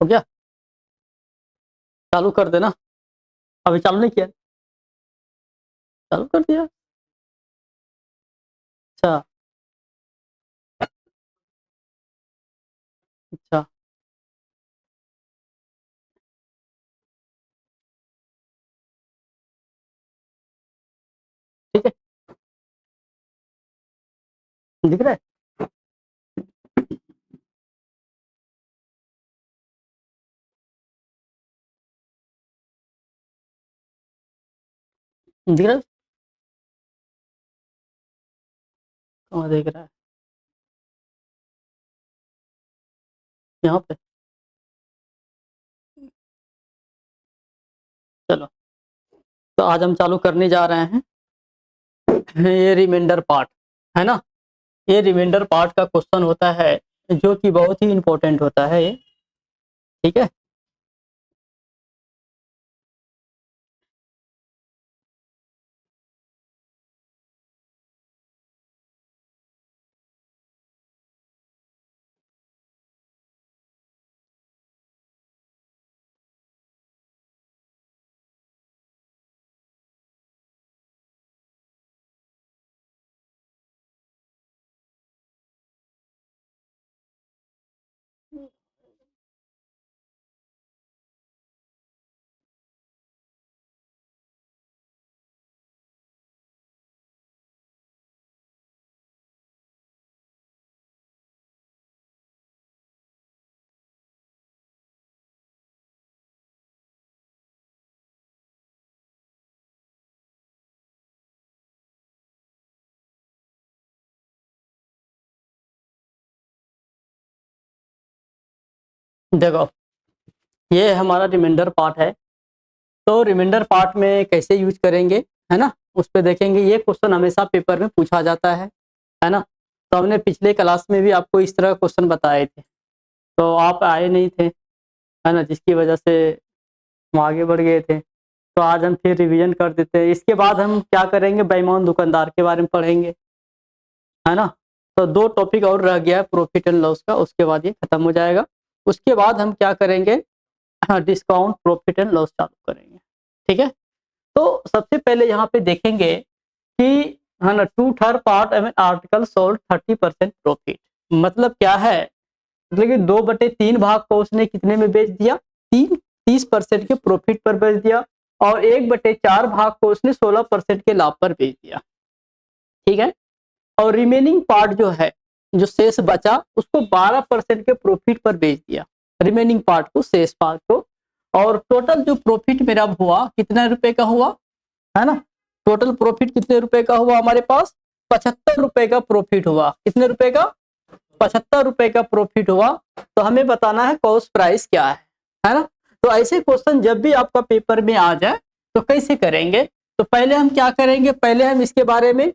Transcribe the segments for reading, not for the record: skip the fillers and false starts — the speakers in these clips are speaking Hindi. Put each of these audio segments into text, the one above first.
हो गया? चालू कर देना। अभी चालू नहीं किया? चालू कर दिया? अच्छा। अच्छा। ठीक है। दिख रहा है? दिख रहा है? कहाँ दिख रहा है? यहाँ पे? चलो, तो आज हम चालू करने जा रहे हैं ये रिमाइंडर पार्ट, है ना? ये रिमाइंडर पार्ट का क्वेश्चन होता है जो कि बहुत ही इंपॉर्टेंट होता है ये। ठीक है। देखो, ये हमारा रिमाइंडर पार्ट है। तो रिमाइंडर पार्ट में कैसे यूज करेंगे, है ना? उस पे देखेंगे। ये क्वेश्चन हमेशा पेपर में पूछा जाता है ना? तो हमने पिछले क्लास में भी आपको इस तरह क्वेश्चन बताए थे, तो आप आए नहीं थे, है ना? जिसकी वजह से हम आगे बढ़ गए थे। तो आज हम फिर रिवीजन कर देते हैं। इसके बाद हम क्या करेंगे, बेईमान दुकानदार के बारे में पढ़ेंगे, है ना? तो 2 टॉपिक और रह गया है प्रॉफिट एंड लॉस का, उसके बाद ये खत्म हो जाएगा। उसके बाद हम क्या करेंगे, डिस्काउंट प्रॉफिट एंड लॉस चालू करेंगे। ठीक है? तो सबसे पहले यहाँ पे देखेंगे कि, है ना, two third part I mean article sold 30% profit. मतलब क्या है, मतलब कि 2/3 भाग को उसने कितने में बेच दिया, 30% के प्रॉफिट पर बेच दिया, और 1/4 भाग को उसने 16% के लाभ पर बेच दिया। ठीक है? और रिमेनिंग पार्ट जो है, जो शेष बचा, उसको 12% के प्रॉफिट पर बेच दिया। रिमेनिंग पार्ट को, शेष पार्ट को। और टोटल जो प्रॉफिट मेरा हुआ, कितने रुपए का हुआ, है ना? टोटल प्रॉफिट कितने रुपए का हुआ हमारे पास, 75 रुपए का प्रॉफिट हुआ। कितने रुपए का? 75 रुपए का प्रॉफिट हुआ। तो हमें बताना है कॉस्ट प्राइस क्या है ना? तो ऐसे क्वेश्चन जब भी आपका पेपर में आ जाए तो कैसे करेंगे, तो पहले हम क्या करेंगे, पहले हम इसके बारे में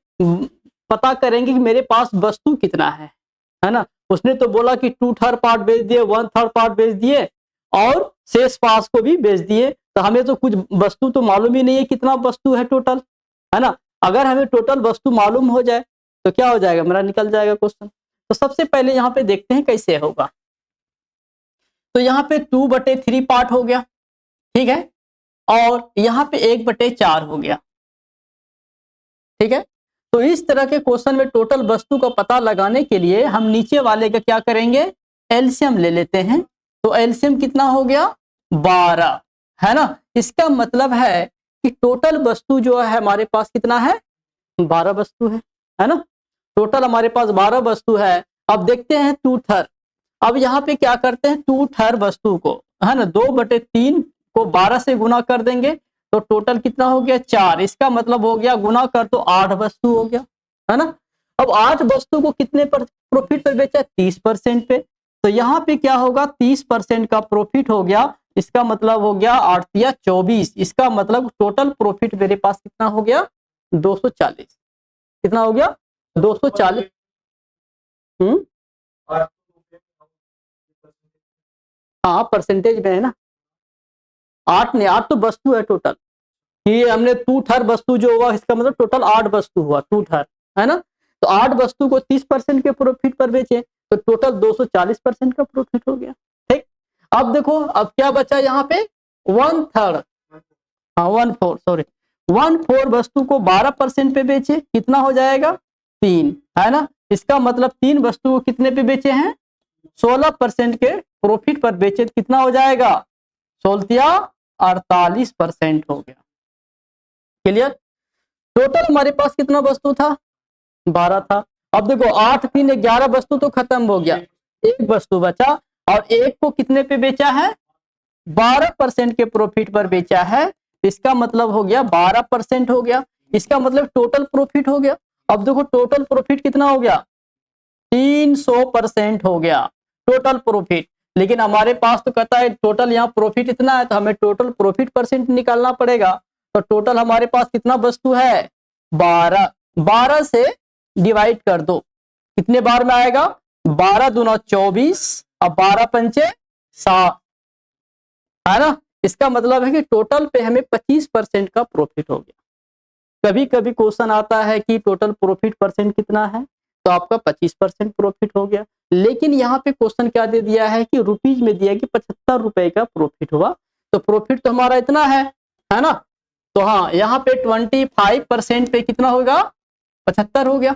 पता करेंगे कि मेरे पास वस्तु कितना है ना? उसने तो बोला कि 2/3 पार्ट बेच दिए, 1/3 पार्ट बेच दिए, और शेष पास को भी बेच दिए। तो हमें तो कुछ वस्तु तो मालूम ही नहीं है कितना वस्तु है टोटल, है ना? अगर हमें टोटल वस्तु मालूम हो जाए तो क्या हो जाएगा, मेरा निकल जाएगा क्वेश्चन। तो सबसे पहले यहाँ पे देखते हैं कैसे होगा। तो यहाँ पे 2/3 पार्ट हो गया, ठीक है, और यहाँ पे 1/4 हो गया। ठीक है? तो इस तरह के क्वेश्चन में टोटल वस्तु का पता लगाने के लिए हम नीचे वाले का क्या करेंगे, एलसीएम ले लेते हैं। तो एलसीएम कितना हो गया, 12, है ना? इसका मतलब है कि टोटल वस्तु जो है हमारे पास कितना है, 12 वस्तु है ना? टोटल हमारे पास 12 वस्तु है। अब देखते हैं टू थर। अब यहाँ पे क्या करते हैं, टू थर वस्तु को, है ना, 2/3 को 12 से गुना कर देंगे तो टोटल कितना हो गया, 4। इसका मतलब हो गया, गुना कर तो 8 वस्तु हो गया, है ना? अब 8 वस्तु को कितने पर प्रॉफिट पर बेचा, 30% पे। तो यहाँ पे क्या होगा, 30% का प्रॉफिट हो गया। इसका मतलब हो गया 8 या 24। इसका मतलब टोटल प्रॉफिट मेरे पास कितना हो गया, 240। कितना हो गया, 240। हम्म। हाँ, परसेंटेज में है ना। 8 ने, 8 तो वस्तु है टोटल। ये हमने टू थर वस्तु जो हुआ, इसका मतलब टोटल 8 वस्तु हुआ, टू थर, है ना? तो 8 वस्तु को 30% के प्रॉफिट पर बेचे तो टोटल 240% का प्रॉफिट हो गया। ठीक। अब देखो अब क्या बचा यहाँ पे, 1/3, हाँ 1/4 सॉरी, 1/4 वस्तु को 12% पे बेचे, कितना हो जाएगा 3, है ना। इसका मतलब 3 वस्तु को कितने पे बेचे हैं, 16% के प्रॉफिट पर बेचे, कितना हो जाएगा 16 48% हो गया। क्लियर। टोटल हमारे पास कितना वस्तु था, 12 था। अब देखो 8 3 11 वस्तु तो खत्म हो गया, एक वस्तु बचा, और एक को कितने पे बेचा है, 12% के प्रॉफिट पर बेचा है। इसका मतलब हो गया 12% हो गया, इसका मतलब टोटल प्रॉफिट हो गया। अब देखो टोटल प्रॉफिट कितना हो गया, 300% हो गया टोटल प्रॉफिट। लेकिन हमारे पास तो कहता है टोटल यहाँ प्रॉफिट इतना है, तो हमें टोटल प्रॉफिट परसेंट निकालना पड़ेगा। तो टोटल हमारे पास कितना वस्तु है, 12, 12 से डिवाइड कर दो, कितने बार में आएगा, 12 दूना 24 और 12 पंचे 60, है ना। इसका मतलब है कि टोटल पे हमें 25% का प्रॉफिट हो गया। कभी कभी क्वेश्चन आता है कि टोटल प्रॉफिट परसेंट कितना है, तो आपका 25% प्रॉफिट हो गया। लेकिन यहाँ पे क्वेश्चन क्या दे दिया है कि रुपीज में दिया कि 75 रुपए का प्रॉफिट हुआ, तो प्रॉफिट तो हमारा इतना है ना। तो हाँ यहाँ पे 25% पे कितना होगा, 75 हो गया,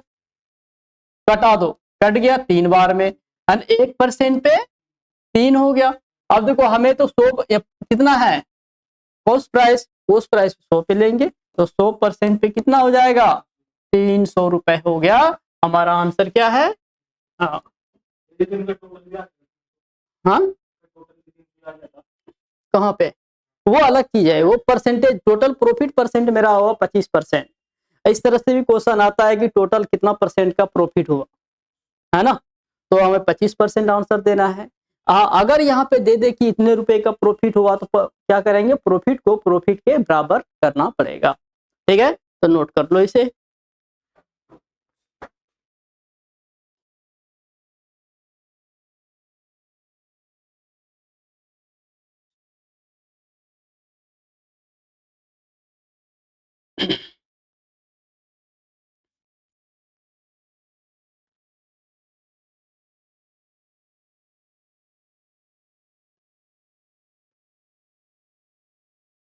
कटा दो, कट गया 3 बार में, 1% पे 3 हो गया। अब देखो हमें तो 100 कितना है कॉस्ट प्राइस, कॉस्ट प्राइस 100 पे लेंगे, तो 100% पे कितना हो जाएगा, 300 रुपए हो गया। हमारा आंसर क्या है, हाँ हाँ कहाँ पे, वो अलग चीज है, वो परसेंटेज, टोटल प्रॉफिट परसेंट मेरा हुआ 25%। इस तरह से भी क्वेश्चन आता है कि टोटल कितना परसेंट का प्रॉफिट हुआ, है ना। तो हमें 25% आंसर देना है। अगर यहाँ पे दे दे कि इतने रुपए का प्रॉफिट हुआ, तो क्या करेंगे, प्रॉफिट को प्रॉफिट के बराबर करना पड़ेगा। ठीक है, तो नोट कर लो इसे।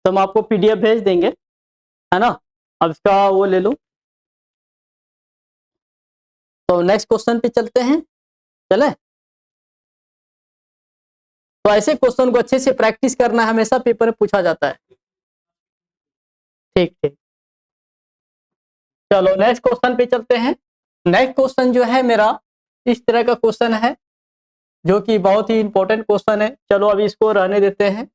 तो हम आपको पीडीएफ भेज देंगे, है ना। अब इसका वो ले लो। तो नेक्स्ट क्वेश्चन पे चलते हैं, चले। तो ऐसे क्वेश्चन को अच्छे से प्रैक्टिस करना है, हमेशा पेपर में पूछा जाता है। ठीक ठीक, चलो नेक्स्ट क्वेश्चन पे चलते हैं। नेक्स्ट क्वेश्चन जो है मेरा इस तरह का क्वेश्चन है, जो कि बहुत ही इंपॉर्टेंट क्वेश्चन है। चलो अभी इसको रहने देते हैं,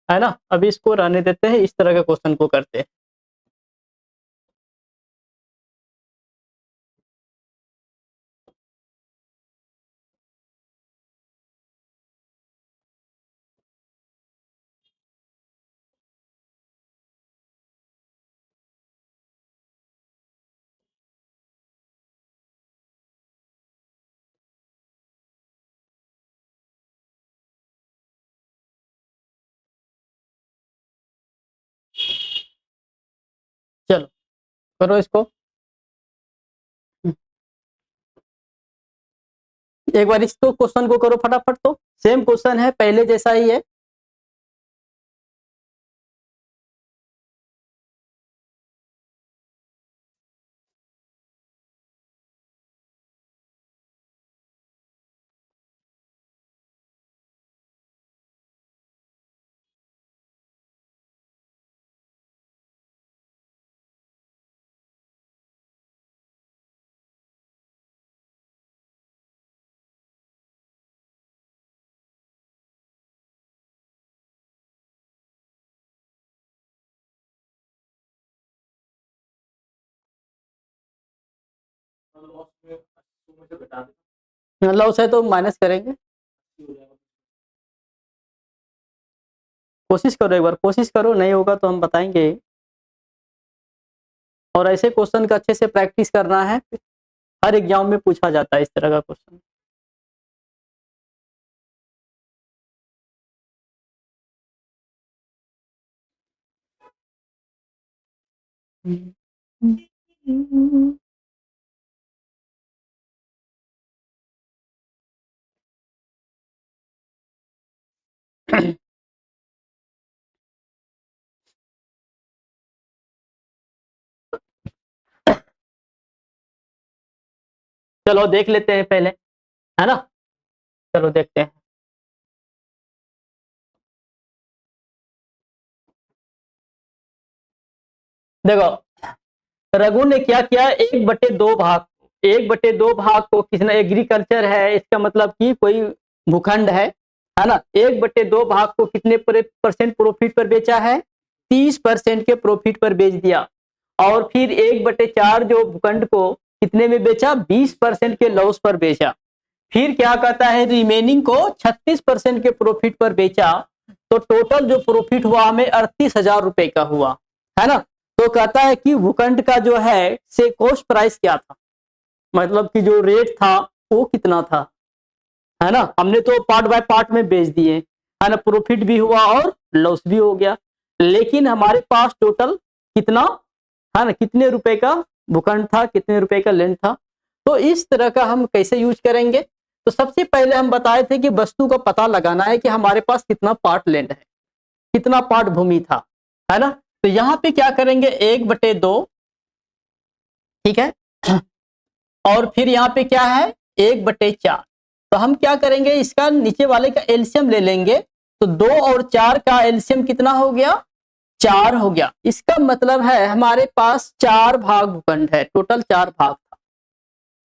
है ना, अभी इसको रहने देते हैं, इस तरह का क्वेश्चन को करते हैं। चलो करो इसको, एक बार इसको क्वेश्चन को करो फटाफट। तो सेम क्वेश्चन है, पहले जैसा ही है। लॉस है तो माइनस करेंगे, कोशिश करो, एक बार कोशिश करो, नहीं होगा तो हम बताएंगे। और ऐसे क्वेश्चन का अच्छे से प्रैक्टिस करना है, हर एग्जाम में पूछा जाता है इस तरह का क्वेश्चन। चलो देख लेते हैं पहले, है ना। चलो देखते हैं। देखो, रघु ने क्या किया, 1/2 भाग, 1/2 भाग को किसने, एग्रीकल्चर है, इसका मतलब कि कोई भूखंड है ना। 1/2 भाग को कितने परसेंट प्रॉफिट पर बेचा है, 30% के प्रॉफिट पर बेच दिया। और फिर 1/4 जो भूखंड को कितने में बेचा, 20% के लॉस पर बेचा। फिर क्या कहता है, रिमेनिंग को 36% के प्रॉफिट पर बेचा। तो टोटल जो प्रॉफिट हुआ हमें 38,000 रुपए का हुआ, है ना। तो कहता है कि भूखंड का जो है से कॉस्ट प्राइस क्या था, मतलब कि जो रेट था वो कितना था, है ना। हमने तो पार्ट बाय पार्ट में बेच दिए, है ना, प्रॉफिट भी हुआ और लॉस भी हो गया। लेकिन हमारे पास टोटल कितना, है ना, कितने रुपए का भूखंड था, कितने रुपए का लैंड था। तो इस तरह का हम कैसे यूज करेंगे। तो सबसे पहले हम बताए थे कि वस्तु का पता लगाना है कि हमारे पास कितना पार्ट लैंड है, कितना पार्ट भूमि था, है ना। तो यहाँ पे क्या करेंगे, 1/2, ठीक है। और फिर यहाँ पे क्या है, 1/4। तो हम क्या करेंगे, इसका नीचे वाले का एलसीएम ले लेंगे। तो 2 और 4 का एलसीएम कितना हो गया, 4 हो गया। इसका मतलब है हमारे पास 4 भाग भूखंड है, टोटल 4 भाग था,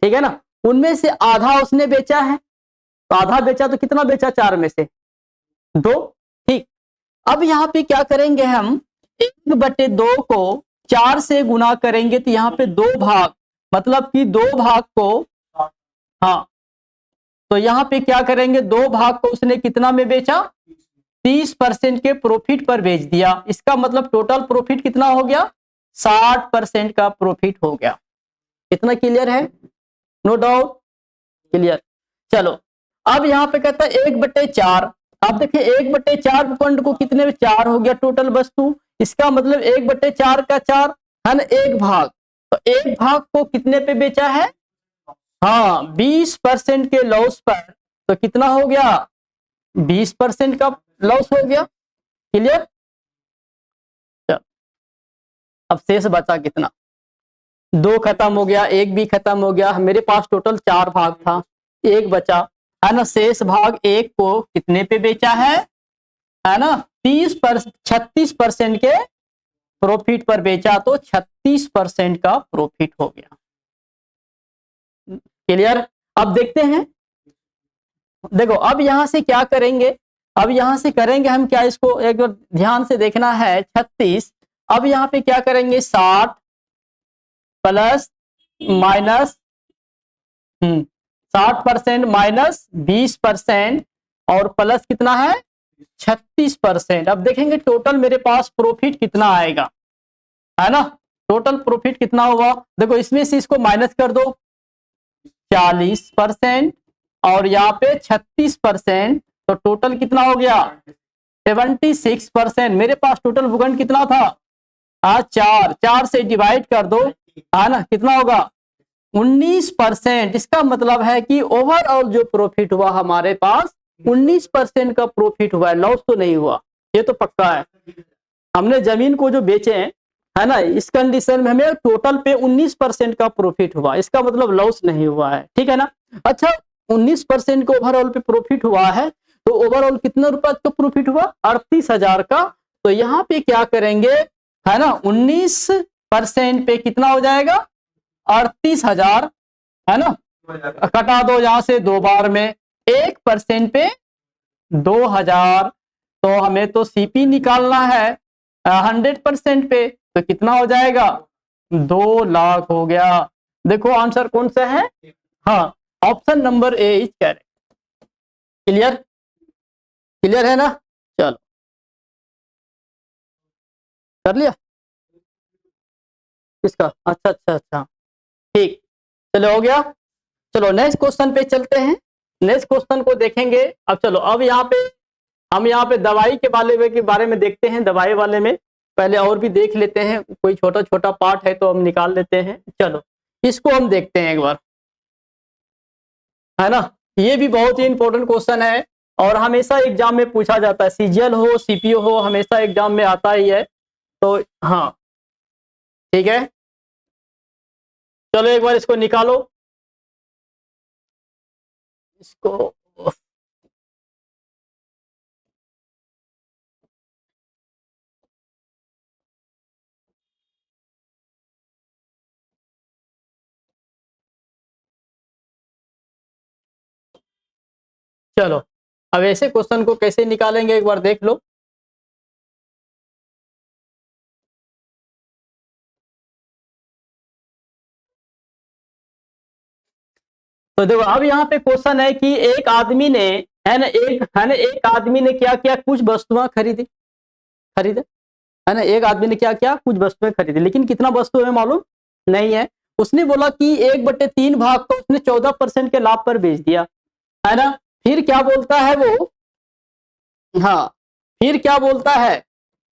ठीक है ना। उनमें से आधा उसने बेचा है, तो आधा बेचा तो कितना बेचा, 4 में से 2, ठीक। अब यहाँ पे क्या करेंगे हम, 1/2 को 4 से गुना करेंगे तो यहाँ पे 2 भाग, मतलब कि 2 भाग को, हाँ, तो यहाँ पे क्या करेंगे, 2 भाग को उसने कितना में बेचा, 30% के प्रॉफिट पर बेच दिया। इसका मतलब टोटल प्रॉफिट कितना हो गया, 60% का प्रॉफिट हो गया। इतना क्लियर है, नो डाउट, क्लियर। चलो, अब यहाँ पे कहता है 1/4। अब देखिए 1/4 भूखंड को कितने में, 4 हो गया टोटल वस्तु। इसका मतलब 1/4 का 4, है ना, 1 भाग। तो 1 भाग को कितने पे बेचा है, हाँ, 20% के लॉस पर। तो कितना हो गया, 20% का लॉस हो गया, क्लियर। अब शेष बचा कितना, 2 खत्म हो गया, 1 भी खत्म हो गया। मेरे पास टोटल 4 भाग था, 1 बचा, है ना। शेष भाग 1 को कितने पे बेचा है ना, 36% के प्रॉफिट पर बेचा। तो 36% का प्रॉफिट हो गया, क्लियर। अब देखते हैं, देखो अब यहां से क्या करेंगे, अब यहां से करेंगे हम क्या, इसको एक बार ध्यान से देखना है, 36। अब यहाँ पे क्या करेंगे, 60 प्लस माइनस 60% माइनस 20% और प्लस कितना है, 36%। अब देखेंगे टोटल मेरे पास प्रॉफिट कितना आएगा, है ना। टोटल प्रॉफिट कितना हुआ, देखो इसमें से इसको माइनस कर दो, 40% और यहाँ पे 36%। तो टोटल कितना हो गया, 76%। मेरे पास टोटल भूखंड कितना था, आज 4 से डिवाइड कर दो, है ना, कितना होगा, 19%। इसका मतलब है कि ओवरऑल जो प्रॉफिट हुआ हमारे पास 19% का प्रॉफिट हुआ है, लॉस तो नहीं हुआ, ये तो पक्का है। हमने जमीन को जो बेचे हैं, है ना, इस कंडीशन में हमें टोटल पे 19% का प्रॉफिट हुआ, इसका मतलब लॉस नहीं हुआ है, ठीक है ना। अच्छा, 19% को ओवरऑल पे प्रॉफिट हुआ है, तो ओवरऑल कितना रुपए का प्रॉफिट हुआ, 38,000 का। तो यहाँ पे क्या करेंगे, है ना, 19% पे कितना हो जाएगा, 38,000, है ना। कटा दो यहां से 2 बार में, 1% पे 2,000। तो हमें तो सीपी निकालना है 100% पे, तो कितना हो जाएगा, 2 लाख हो गया। देखो आंसर कौन सा है, हाँ, option number A is correct, clear, clear है ना। चलो कर लिया इसका, अच्छा अच्छा अच्छा, ठीक, चलो हो गया। चलो नेक्स्ट क्वेश्चन पे चलते हैं, नेक्स्ट क्वेश्चन को देखेंगे। अब चलो, अब यहाँ पे हम यहाँ पे दवाई के बारे में देखते हैं। दवाई वाले में पहले और भी देख लेते हैं, कोई छोटा छोटा पार्ट है तो हम निकाल लेते हैं। चलो इसको हम देखते हैं एक बार, है ना। ये भी बहुत ही इंपॉर्टेंट क्वेश्चन है और हमेशा एग्जाम में पूछा जाता है, सीजीएल हो सीपीओ हो, हमेशा एग्जाम में आता ही है। तो हाँ, ठीक है, चलो एक बार इसको निकालो। इसको चलो, अब ऐसे क्वेश्चन को कैसे निकालेंगे एक बार देख लो। तो देखो अब यहाँ पे क्वेश्चन है कि एक आदमी ने, एक आदमी ने क्या किया, कुछ वस्तुएं खरीदी, खरीदे, है ना। एक आदमी ने क्या किया, कुछ वस्तुएं खरीदी, लेकिन कितना वस्तु है मालूम नहीं है। उसने बोला कि 1/3 भाग को उसने 14% के लाभ पर बेच दिया, है ना। फिर क्या बोलता है वो, हाँ, फिर क्या बोलता है,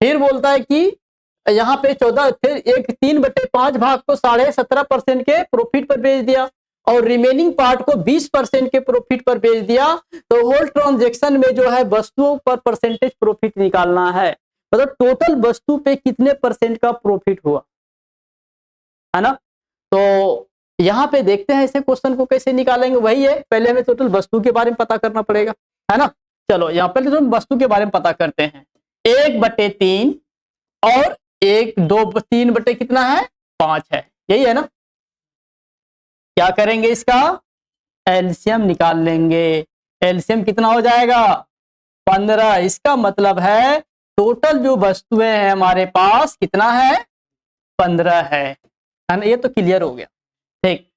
फिर बोलता है कि यहाँ पे 14, फिर एक 3/5 भाग को 17.5% के प्रॉफिट पर बेच दिया और रिमेनिंग पार्ट को 20% के प्रॉफिट पर बेच दिया। तो होल ट्रांजेक्शन में जो है वस्तुओं पर परसेंटेज प्रॉफिट निकालना है, मतलब टोटल वस्तु पे कितने परसेंट का प्रॉफिट हुआ, है ना। तो यहाँ पे देखते हैं ऐसे क्वेश्चन को कैसे निकालेंगे। वही है, पहले हमें टोटल वस्तु के बारे में पता करना पड़ेगा, है ना। चलो यहाँ पहले तो हम वस्तु के बारे में पता करते हैं। 1/3 और 3 बटे कितना है, 5 है, यही है ना। क्या करेंगे, इसका एलसीएम निकाल लेंगे। एलसीएम कितना हो जाएगा, 15। इसका मतलब है टोटल जो वस्तुएं हैं हमारे पास कितना है, 15 है ना। ये तो क्लियर हो गया, ठीक।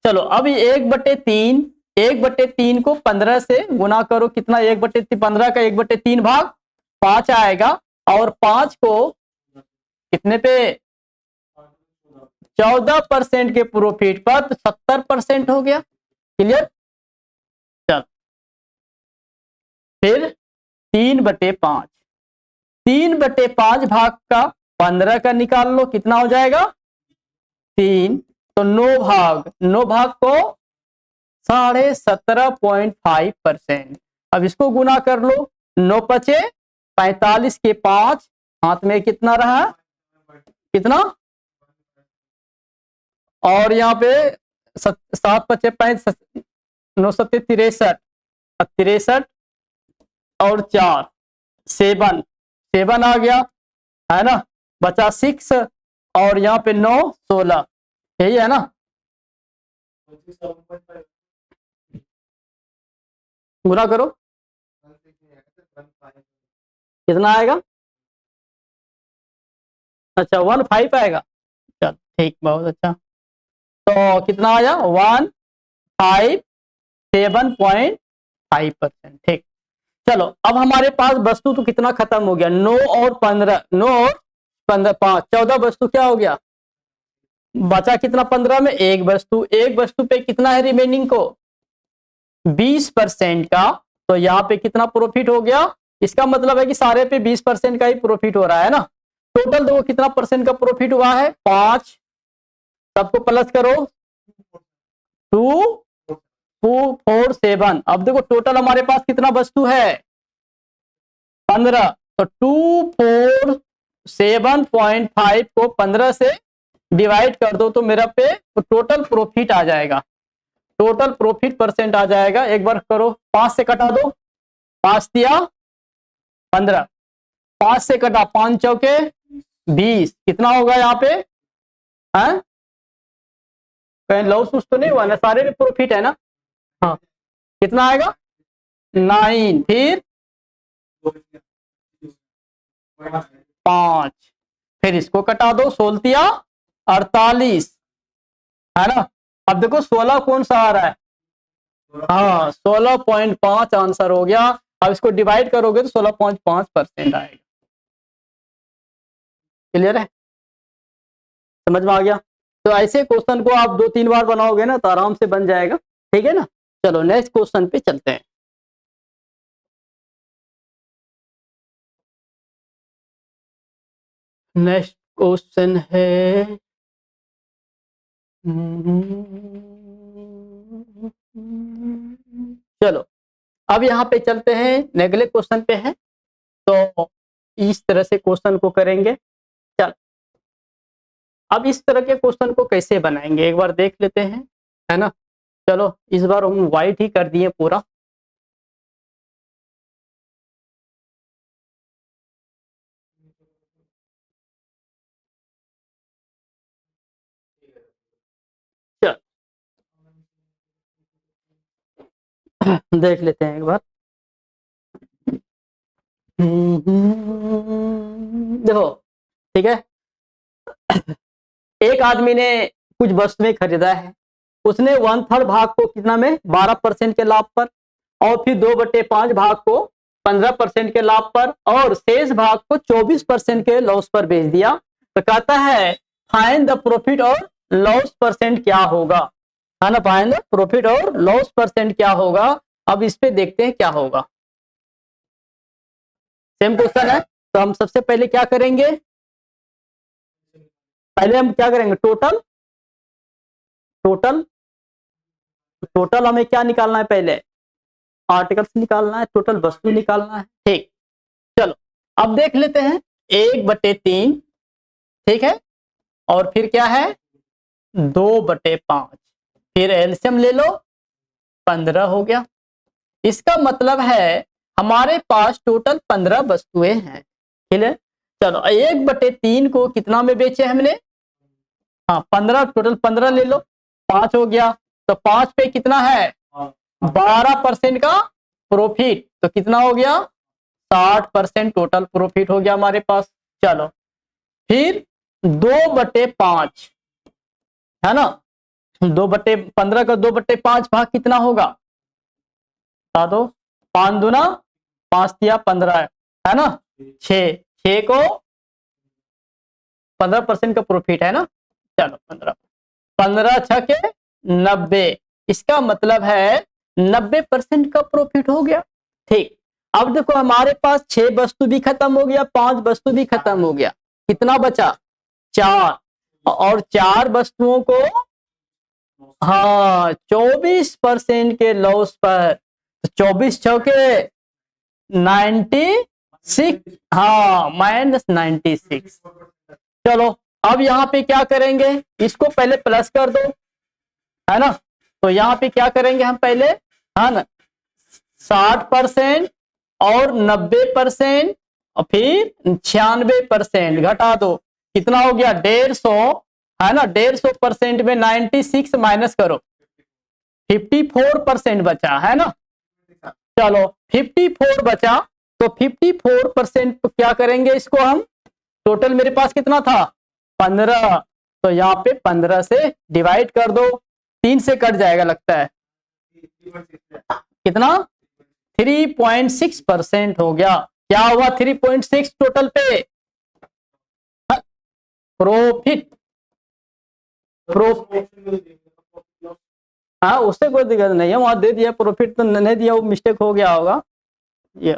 चलो अब 1/3, 1/3 को 15 से गुना करो, कितना 1/15 का 1/3 भाग 5 आएगा, और 5 को कितने पे, 14% के प्रॉफिट पर, तो 70% हो गया, क्लियर। चल फिर 3/5, 3/5 भाग का 15 का निकाल लो, कितना हो जाएगा 3, तो 9 भाग को 17.5%। अब इसको गुना कर लो, 9 पचे 45 के 5, हाथ में कितना रहा, कितना, और यहाँ पे 7 पचे 65, 9 सत्ते 63, 63 और 4 7 7 आ गया, है ना। बचा 6 और यहाँ पे 9 16, यही है ना। गुना करो, कितना आएगा, अच्छा 15 आएगा। चल ठीक, बहुत अच्छा। तो कितना आया, 157.5%, ठीक। चलो अब हमारे पास वस्तु तो कितना खत्म हो गया, 9 और 15, 9 और 15, 5, 14 वस्तु क्या हो गया, बचा कितना 15 में, एक वस्तु, एक वस्तु पे कितना है रिमेनिंग को, 20% का। तो यहाँ पे कितना प्रॉफिट हो गया, इसका मतलब है कि सारे पे 20% का ही प्रॉफिट हो रहा है ना। टोटल देखो कितना परसेंट का प्रॉफिट हुआ है, 5, सबको प्लस करो, 247। अब देखो टोटल हमारे पास कितना वस्तु है, 15, तो 247.5 को 15 से डिवाइड कर दो, तो मेरा पे टोटल प्रॉफिट आ जाएगा, टोटल प्रॉफिट परसेंट आ जाएगा। एक बार करो, 5 से कटा दो, 5 दिया 15, 5 से कटा 5 चौके 20, कितना होगा यहाँ पे, है कहीं लॉस उस तो नहीं हुआ ना, सारे में प्रॉफिट है ना। हाँ, कितना आएगा 9, फिर 5, फिर इसको कटा दो, 16 48, है ना। अब देखो 16 कौन सा आ रहा है, हाँ 16.5 आंसर हो गया। अब इसको डिवाइड करोगे तो 16.5% आएगा, क्लियर है, समझ में आ गया। तो ऐसे क्वेश्चन को आप 2-3 बार बनाओगे ना तो आराम से बन जाएगा, ठीक है ना। चलो नेक्स्ट क्वेश्चन पे चलते हैं। नेक्स्ट क्वेश्चन है, चलो अब यहाँ पे चलते हैं, नेगले क्वेश्चन पे है, तो इस तरह से क्वेश्चन को करेंगे। चल अब इस तरह के क्वेश्चन को कैसे बनाएंगे एक बार देख लेते हैं, है ना। चलो इस बार हम व्हाइट ही कर दिए पूरा, देख लेते हैं एक बार। देखो, ठीक है। एक आदमी ने कुछ वस्तुएं खरीदा है, उसने 1/3 भाग को कितना में 12% के लाभ पर, और फिर 2/5 भाग को 15% के लाभ पर, और शेष भाग को 24% के लॉस पर बेच दिया। तो कहता है फाइंड द प्रॉफिट और लॉस परसेंट क्या होगा, है ना। फाइंड द प्रॉफिट और लॉस परसेंट क्या होगा। अब इस पे देखते हैं क्या होगा। सेम क्वेश्चन है, तो हम सबसे पहले क्या करेंगे, पहले हम क्या करेंगे, टोटल। टोटल टोटल हमें क्या निकालना है, पहले आर्टिकल्स निकालना है, टोटल वस्तु निकालना है। ठीक, चलो अब देख लेते हैं। 1/3, ठीक है, और फिर क्या है 2/5, फिर एलसीएम ले लो, 15 हो गया। इसका मतलब है हमारे पास टोटल 15 वस्तुएं हैं, ठीक है। चलो 1/3 को कितना में बेचे हमने, हाँ 15, टोटल 15 ले लो, 5 हो गया। तो 5 पे कितना है 12% का प्रॉफिट, तो कितना हो गया 60% टोटल प्रॉफिट हो गया हमारे पास। चलो फिर 2/5, है ना, 2/15 का 2/5 भाग कितना होगा, बता दो। 5 दूना 5 दिया 15, है ना, 6 को 15% का प्रॉफिट है ना। चलो 15 6 के 90, इसका मतलब है 90% का प्रॉफिट हो गया। ठीक, अब देखो हमारे पास 6 वस्तु भी खत्म हो गया, 5 वस्तु भी खत्म हो गया, कितना बचा 4, और 4 वस्तुओं को हाँ 24% के लॉस पर, तो 24 चौके 96, हाँ -96। चलो अब यहाँ पे क्या करेंगे, इसको पहले प्लस कर दो, है ना। तो यहाँ पे क्या करेंगे हम पहले, है ना, 60% और 90% और फिर 96% घटा दो, कितना हो गया 150, है ना। 150% में 96 माइनस करो, 54% बचा, है ना। चलो 54 बचा, तो 54% तो क्या करेंगे इसको हम, टोटल मेरे पास कितना था 15, तो यहाँ पे 15 से डिवाइड कर दो, 3 से कट जाएगा लगता है, कितना 3.6% हो गया। क्या हुआ 3.6 टोटल पे प्रॉफिट। हाँ उससे कोई दिक्कत नहीं है, वहां दे दिया प्रॉफिट, तो नहीं दिया वो मिस्टेक हो गया होगा। ये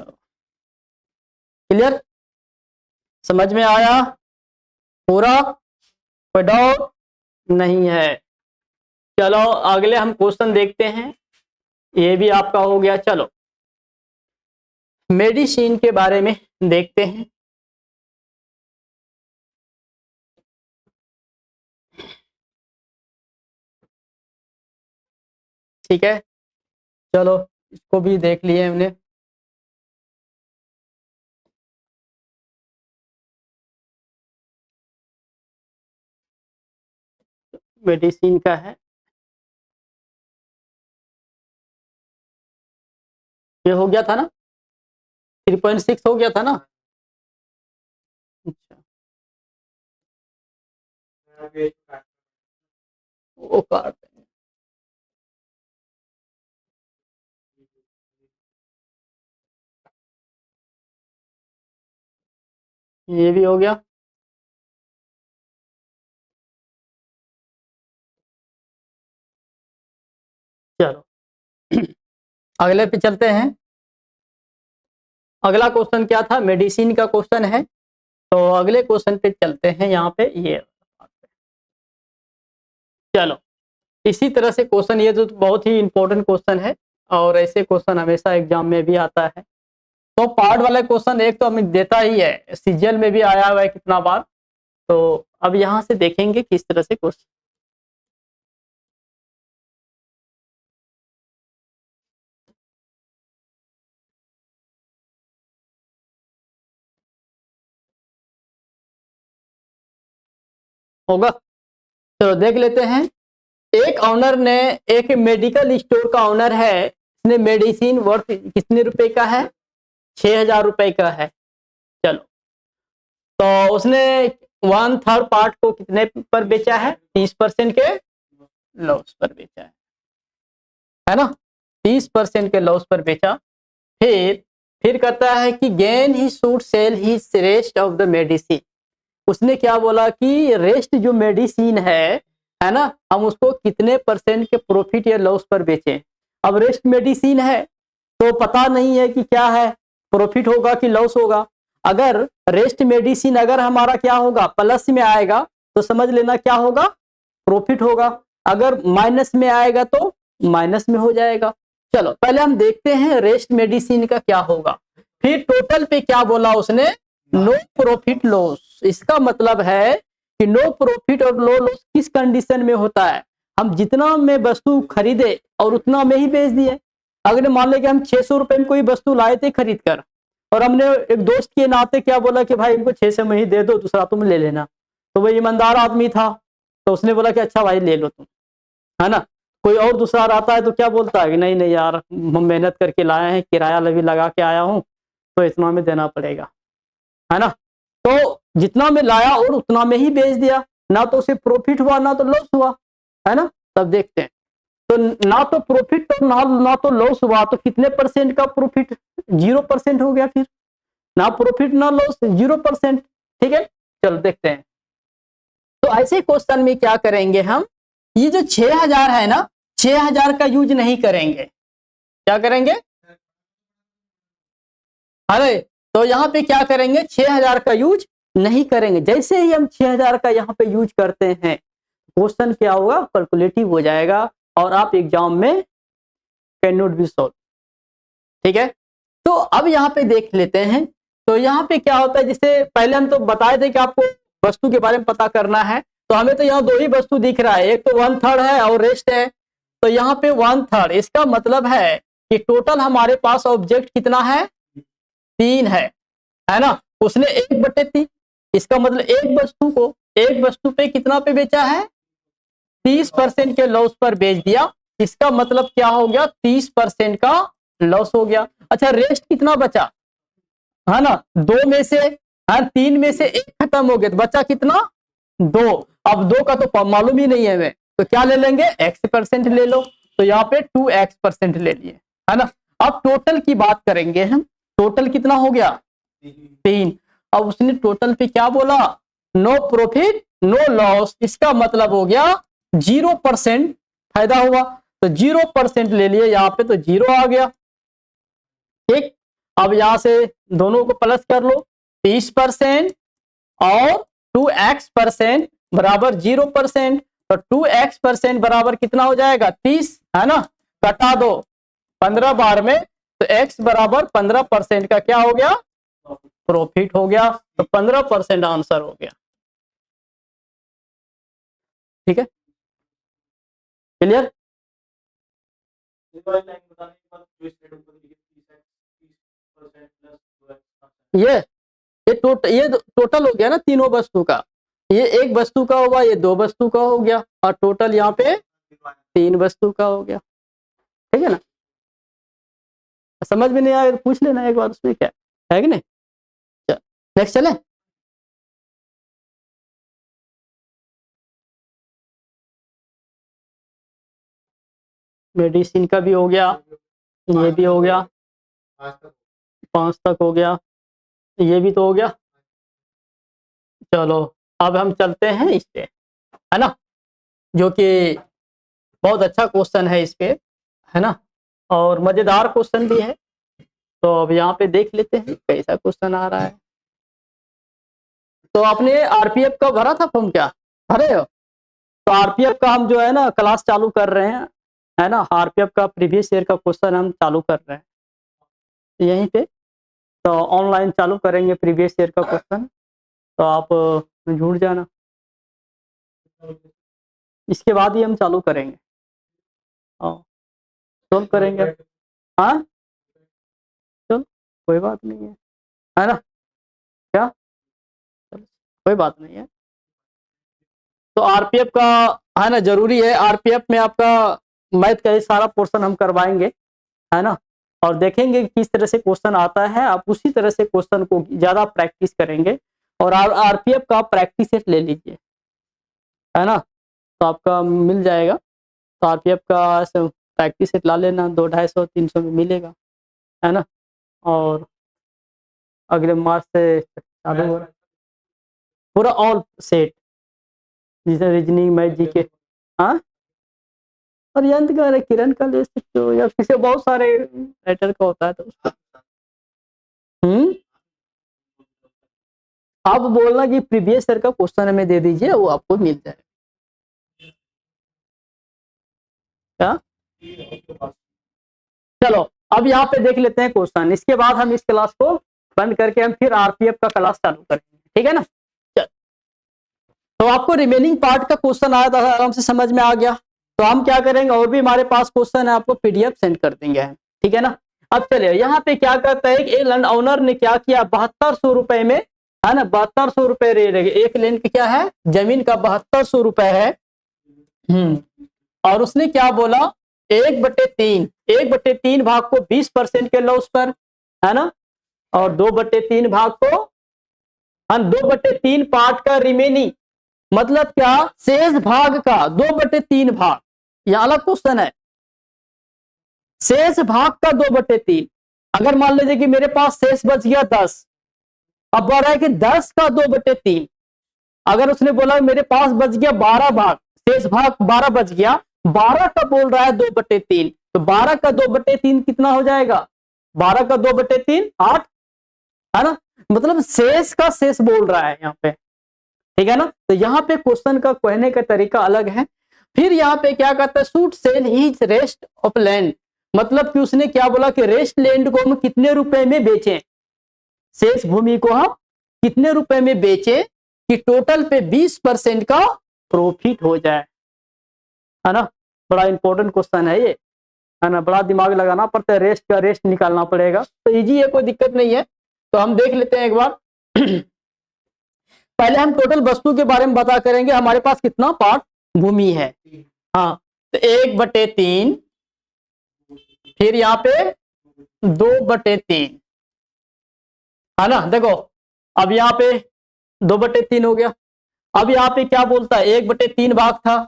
क्लियर, समझ में आया पूरा, कोई डाउट नहीं है। चलो अगले हम क्वेश्चन देखते हैं, ये भी आपका हो गया। चलो मेडिसिन के बारे में देखते हैं। ठीक है, चलो इसको भी देख लिए हमने। मेडिसिन का है, ये हो गया था ना, 3.6 हो गया था ना। अच्छा वो काट देंगे। ये भी हो गया। चलो अगले पे चलते हैं। अगला क्वेश्चन क्या था, मेडिसिन का क्वेश्चन है, तो अगले क्वेश्चन पे चलते हैं। यहाँ पे ये चलो इसी तरह से क्वेश्चन, ये तो बहुत ही इंपॉर्टेंट क्वेश्चन है, और ऐसे क्वेश्चन हमेशा एग्जाम में भी आता है। तो पार्ट वाला क्वेश्चन एक तो हमें देता ही है, सीजीएल में भी आया हुआ है कितना बार। तो अब यहाँ से देखेंगे किस तरह से क्वेश्चन होगा। चलो देख लेते हैं। एक ऑनर ने, एक मेडिकल स्टोर का ऑनर है, उसने मेडिसिन वर्थ कितने रुपए का है, 6,000 रुपए का है। चलो, तो उसने 1/3 पार्ट को कितने पर बेचा है, 30% के लॉस पर बेचा है ना, 30% के लॉस पर बेचा। फिर कहता है कि gain he should sell he rest of the medicine. उसने क्या बोला कि रेस्ट जो मेडिसिन है ना, हम उसको कितने परसेंट के प्रॉफिट या लॉस पर बेचें। अब रेस्ट मेडिसिन है तो पता नहीं है कि क्या है, प्रॉफिट होगा कि लॉस होगा। अगर रेस्ट मेडिसिन अगर हमारा क्या होगा, प्लस में आएगा तो समझ लेना क्या होगा, प्रॉफिट होगा। अगर माइनस में आएगा तो माइनस में हो जाएगा। चलो पहले हम देखते हैं रेस्ट मेडिसिन का क्या होगा। फिर टोटल पे क्या बोला उसने, नो प्रॉफिट लॉस। इसका मतलब है कि नो प्रॉफिट और नो लॉस किस कंडीशन में होता है, हम जितना में वस्तु खरीदे और उतना में ही बेच दिए। अगर मान लें कि हम 600 रुपए में कोई वस्तु लाए थे खरीद कर, और हमने एक दोस्त के नाते क्या बोला कि भाई इनको 600 में ही दे दो, दूसरा तुम ले लेना। तो वही ईमानदार आदमी था, तो उसने बोला कि अच्छा भाई ले लो तुम, है ना। कोई और दूसरा रहता है तो क्या बोलता है कि नहीं नहीं यार, हम मेहनत करके लाए हैं, किराया भी लगा के आया हूँ, तो इतना में देना पड़ेगा, है ना। तो जितना में लाया और उतना में ही बेच दिया, ना तो उसे प्रॉफिट हुआ ना तो लॉस हुआ, है ना। तब देखते हैं, तो ना तो प्रॉफिट तो ना तो लॉस हुआ, तो कितने परसेंट का प्रॉफिट, 0% हो गया। फिर ना प्रॉफिट ना लॉस, 0%। ठीक है, चलो देखते हैं। तो ऐसे क्वेश्चन में क्या करेंगे हम, ये जो 6,000 है ना, 6,000 का यूज नहीं करेंगे। क्या करेंगे, अरे तो यहाँ पे क्या करेंगे, 6,000 का यूज नहीं करेंगे। जैसे ही हम 6,000 का यहाँ पे यूज करते हैं, क्वेश्चन क्या होगा, कैलकुलेटिव हो जाएगा और आप एग्जाम में कैन नॉट बी सॉल्व। ठीक है, तो अब यहाँ पे देख लेते हैं। तो यहाँ पे क्या होता है, जैसे पहले हम तो बताए थे कि आपको वस्तु के बारे में पता करना है, तो हमें तो यहाँ 2 ही वस्तु दिख रहा है, एक तो 1/3 है और रेस्ट है। तो यहाँ पे 1/3, इसका मतलब है कि टोटल हमारे पास ऑब्जेक्ट कितना है, 3 है ना। उसने 1/3, इसका मतलब एक वस्तु पे कितना पे बेचा है, 30% के लॉस पर बेच दिया। इसका मतलब क्या हो गया, 30% का लॉस हो गया। अच्छा रेस्ट कितना बचा, है ना, 2 में से, हर 3 में से 1 खत्म हो गया, तो बचा कितना, 2। अब 2 का तो मालूम ही नहीं है हमें, तो क्या ले लेंगे, x% ले लो। तो यहाँ पे 2x% ले लिए, है ना। अब टोटल की बात करेंगे हम, टोटल कितना हो गया, 3। अब उसने टोटल पे क्या बोला, नो प्रॉफिट नो लॉस, इसका मतलब हो गया 0% फायदा हुआ। तो 0% ले लिए, यहाँ पे तो 0 आ गया। ठीक, अब यहां से दोनों को प्लस कर लो, 30% और 2x% बराबर 0%। तो 2x% बराबर कितना हो जाएगा, 30, है ना। कटा दो 15 बार में, तो x बराबर 15% का क्या हो गया, प्रॉफिट हो गया। तो 15% आंसर हो गया। ठीक है, क्लियर। ये ये टोटल हो गया ना तीनों वस्तु का, ये एक वस्तु का होगा, ये 2 वस्तु का हो गया, और टोटल यहाँ पे 3 वस्तु का हो गया। ठीक है ना, समझ में नहीं आया तो पूछ लेना एक बार, उसमें क्या है कि नहीं। नेक्स्ट चले, मेडिसिन का भी हो गया, ये भी हो गया, 5 तक हो गया, ये भी तो हो गया। चलो अब हम चलते हैं इस पे, है ना, जो कि बहुत अच्छा क्वेश्चन है इस पे, है ना, और मजेदार क्वेश्चन भी है। तो अब यहाँ पे देख लेते हैं कैसा क्वेश्चन आ रहा है। तो आपने आरपीएफ का भरा था फॉर्म, क्या भरे हो। तो आरपीएफ का हम जो है ना क्लास चालू कर रहे हैं, है ना, आरपीएफ का प्रीवियस ईयर का क्वेश्चन हम चालू कर रहे हैं यहीं पे। तो ऑनलाइन चालू करेंगे प्रीवियस ईयर का क्वेश्चन, तो आप जुड़ जाना, इसके बाद ही हम चालू करेंगे, सोल्व करेंगे। हाँ चलो कोई बात नहीं है ना, क्या, चलो कोई बात नहीं है। तो आरपीएफ का, है ना, जरूरी है। आरपीएफ में आपका मैथ का ये सारा पोर्शन हम करवाएंगे, है ना। और देखेंगे कि किस तरह से क्वेश्चन आता है, आप उसी तरह से क्वेश्चन को ज्यादा प्रैक्टिस करेंगे। और आरपीएफ का प्रैक्टिस सेट ले लीजिए, है ना, तो आपका मिल जाएगा। तो आरपीएफ का प्रैक्टिस सेट ला लेना, 200-250-300 में मिलेगा, है ना। और अगले मार्च से चालू हो रहा है पूरा ऑल सेट, जैसे रीजनिंग, मैथ, जीके। हाँ, और यंत्र का किरण का ले सकते हो, या किसी बहुत सारे राइटर का होता है तो उसका। आप बोलना कि प्रीवियस ईयर का क्वेश्चन हमें दे दीजिए, वो आपको मिल जाएगा। क्या, चलो अब यहाँ पे देख लेते हैं क्वेश्चन, इसके बाद हम इस क्लास को बंद करके हम फिर आरपीएफ का क्लास चालू करेंगे, ठीक है ना। चल, तो आपको रिमेनिंग पार्ट का क्वेश्चन आया था, आराम से समझ में आ गया। तो हम क्या करेंगे, और भी हमारे पास क्वेश्चन है, आपको पीडीएफ सेंड कर देंगे, ठीक है ना। अब चलिए यहाँ पे क्या करता है, एक लैंड ओनर ने क्या किया, 7200 रुपए में, है ना, 7200 रुपए एक लैंड की क्या है, जमीन का 7200 रुपए है। और उसने क्या बोला, 1/3, 1/3 भाग को 20% के लॉस पर, है ना, और 2/3 भाग को, हाँ, 2/3 पार्ट का रिमेनिंग, मतलब क्या, शेष भाग का 2/3 भाग, यह अलग क्वेश्चन है। शेष भाग का 2/3, अगर मान लीजिए कि मेरे पास शेष बच गया 10, अब बोल रहा है कि 10 का 2/3, अगर उसने बोला मेरे पास बच गया 12 भाग, शेष भाग 12 बच गया, 12 का बोल रहा है 2/3, तो 12 का 2/3 कितना हो जाएगा, 12 का 2/3 8, है ना, मतलब शेष का शेष बोल रहा है यहाँ पे, ठीक है ना। तो यहाँ पे क्वेश्चन का कहने का तरीका अलग है। फिर यहाँ पे क्या कहता है, should sell his rest of land, मतलब कि उसने क्या बोला कि रेस्ट लैंड को हम कितने रुपए में बेचें, शेष भूमि को हम कितने रुपए में बेचें कि टोटल पे 20% का प्रॉफिट हो जाए, है ना। बड़ा इंपॉर्टेंट क्वेश्चन है ये, है ना, बड़ा दिमाग लगाना पड़ता है, रेस्ट का रेस्ट निकालना पड़ेगा। तो इजी है, कोई दिक्कत नहीं है। तो हम देख लेते हैं एक बार। पहले हम टोटल वस्तु के बारे में बता करेंगे, हमारे पास कितना पार्ट भूमि है। हाँ, तो 1/3, फिर यहाँ पे 2/3, है ना। देखो अब यहाँ पे 2/3 हो गया। अब यहाँ पे क्या बोलता है, 1/3 भाग था,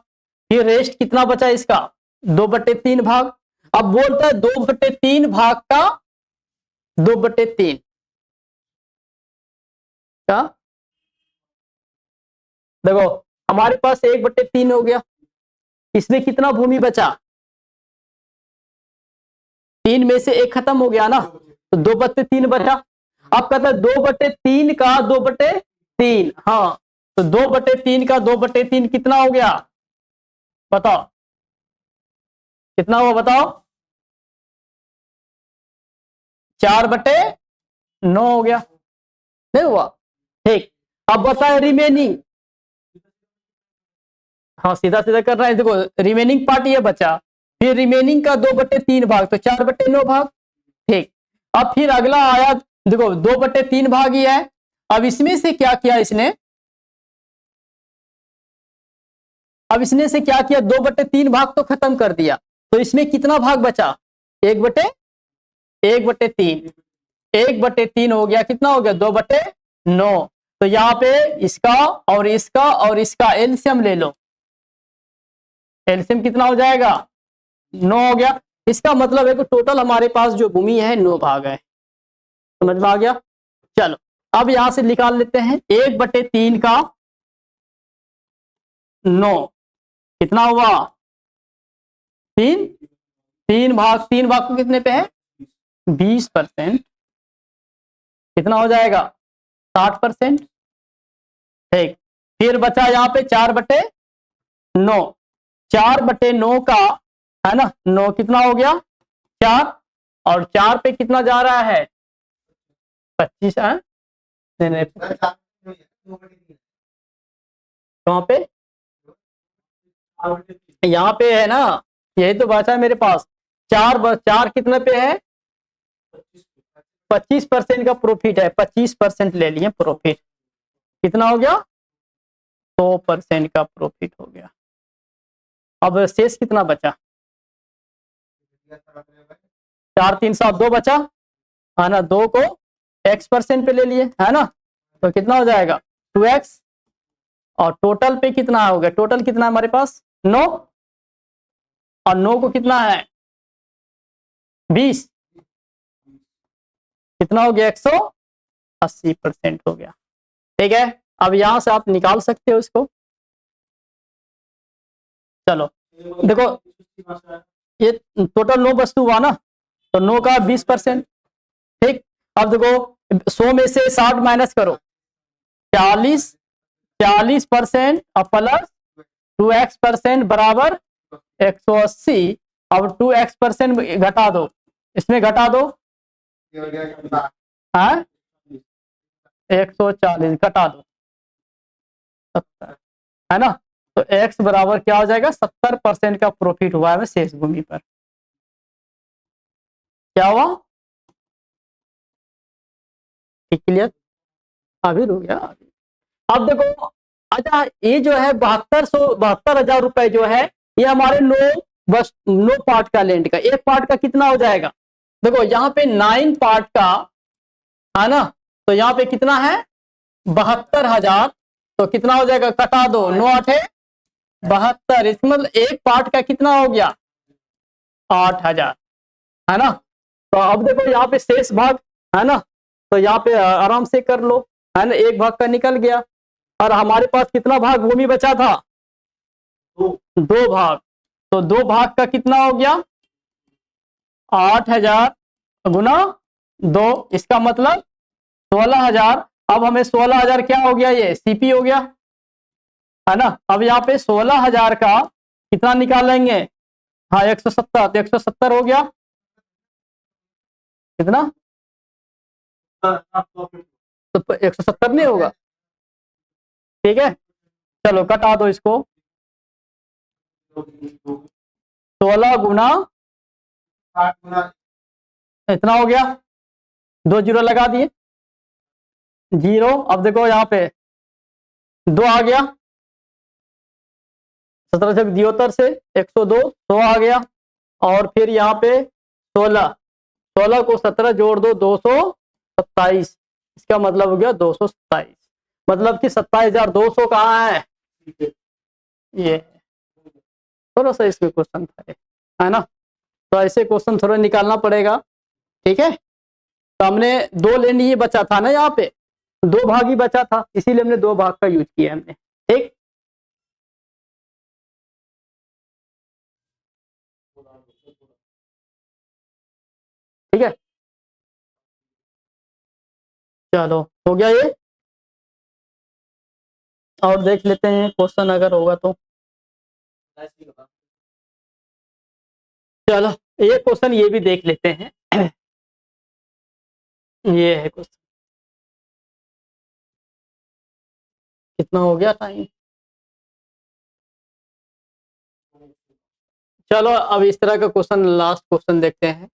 फिर रेस्ट कितना बचा इसका, 2/3 भाग। अब बोलता है 2/3 भाग का 2/3 क्या, देखो हमारे पास 1/3 हो गया, इसमें कितना भूमि बचा, 3 में से 1 खत्म हो गया ना, तो 2/3 बचा। अब कहता है 2/3 का 2/3, हाँ, तो 2/3 का 2/3 कितना हो गया, बताओ कितना हुआ, बताओ, 4/9 हो गया, नहीं हुआ, ठीक। अब बताए रिमेनिंग, हाँ सीधा सीधा कर रहा है, देखो रिमेनिंग पार्ट ये बचा, फिर रिमेनिंग का 2/3 भाग, तो 4/9 भाग, ठीक। अब फिर अगला आया, देखो 2/3 भाग ही है। अब इसमें से क्या किया इसने, अब इसने से क्या किया, 2/3 भाग तो खत्म कर दिया, तो इसमें कितना भाग बचा, 1/3, 1/3 हो गया, कितना हो गया, 2/9। तो यहाँ पे इसका और इसका और इसका एलसीएम ले लो, एलसीएम कितना हो जाएगा, 9 हो गया। इसका मतलब है कि टोटल हमारे पास जो भूमि है 9 भाग है, समझ में आ गया। चलो अब यहां से निकाल लेते हैं, 1/3 का 9 कितना हुआ, 3, 3 भाग को कितने पे है, 20%, कितना हो जाएगा, 60%, ठीक। फिर बचा यहाँ पे 4/9, 4/9 का, है ना, 9 कितना हो गया, 4, और 4 पे कितना जा रहा है, 25 है, नहीं नहीं, कहाँ पे, यहाँ पे है ना, यही तो बचा है मेरे पास, 4 कितने पे है, 25% का प्रॉफिट है, 25% ले लिए प्रॉफिट, कितना हो गया, 100% का प्रॉफिट हो गया। अब शेष कितना बचा, 4 3 7 2 बचा, है ना, 2 को x% पे ले लिए, है ना, तो कितना हो जाएगा 2x, और टोटल पे कितना हो गया, टोटल कितना है हमारे पास 9, और 9 को कितना है 20, कितना हो गया 180% हो गया। ठीक है, अब यहां से आप निकाल सकते हो इसको। चलो देखो, ये टोटल 9 वस्तु हुआ ना, तो 9 का 20%। ठीक, अब देखो 100 में से 60 माइनस करो, 40% और प्लस 2x% बराबर 180। अब 2x% घटा दो, इसमें घटा दो, हाँ 140 घटा दो 70, है ना, तो x बराबर क्या हो जाएगा 70% का प्रॉफिट हुआ है शेष भूमि पर। क्या हुआ, क्लियर, अभी रुक गया। अब देखो, अच्छा ये जो है 72,000 रुपए जो है, ये हमारे नो पार्ट का लैंड का, एक पार्ट का कितना हो जाएगा, देखो यहाँ पे 9 पार्ट का, है ना, तो यहाँ पे कितना है 72,000, तो कितना हो जाएगा, कटा दो, 9 8 72, इसमें मतलब एक पार्ट का कितना हो गया 8,000, है ना। तो अब देखो यहाँ पे शेष भाग, है ना, तो यहाँ पे आराम से कर लो, है ना, एक भाग का निकल गया, और हमारे पास कितना भाग भूमि बचा था, 2 भाग, तो 2 भाग का कितना हो गया 8,000 गुना 2, इसका मतलब 16,000। अब हमें 16,000 क्या हो गया, ये सीपी हो गया, है ना। अब यहाँ पे 16,000 का कितना निकालेंगे, हाँ 170, तो 170 हो गया, कितना, तो 170 नहीं होगा, ठीक है, चलो कटा दो इसको, 16 गुना इतना हो गया, 2 जीरो लगा दिए, जीरो। अब देखो यहाँ पे 2 आ गया, 17 से 77 से 102, 100 आ गया, और फिर यहाँ पे 16, 16 को 17 जोड़ दो 227, इसका मतलब हो गया 227, मतलब कि 27,200 कहाँ है, ये थोड़ा सा इसमें क्वेश्चन था, है ना, तो ऐसे क्वेश्चन थोड़ा निकालना पड़ेगा। ठीक है, तो हमने 2 लैंड ये बचा था ना, यहाँ पे 2 भाग ही बचा था, इसीलिए हमने 2 भाग का यूज किया हमने। ठीक, ठीक है, चलो हो गया ये, और देख लेते हैं क्वेश्चन अगर होगा तो। चलो ये क्वेश्चन ये भी देख लेते हैं। ये है क्वेश्चन, कितना हो गया टाइम, चलो अब इस तरह का क्वेश्चन, लास्ट क्वेश्चन देखते हैं।